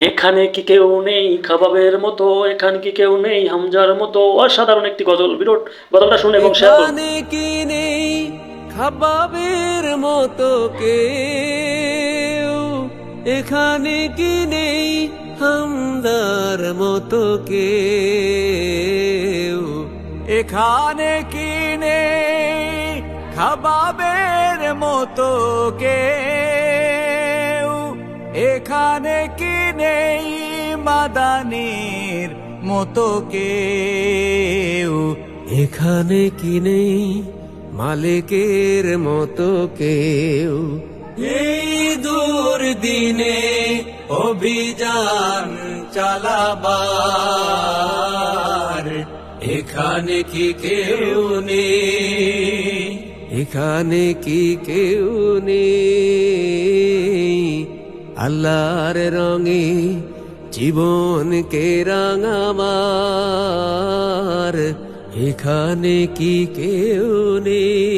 এখানে কি কেউ নেই খাবাবের মতো, এখানে কি কেউ নেই হামজার মতো। অসাধারণ একটি গজল। বিরাট গজলটা শুনে এবং শেয়ার করুন। এখানে কি নেই খাবাবের মতো কেউ, এখানে কি নেই হামদার মতো কেউ, এখানে কি নেই খাবাবের মতো কেউ, এখানে কি নেই মাদানির মতো কেউ, এখানে কি নেই মালিকের মতো কেউ। এই দূর দিনে অভিযান চালাবার এখানে কি কেউ নেই, এখানে কি কেউ নেই। আল্লাহর রঙে জীবনকে রাঙাবার এখানে কি কেউ নেই।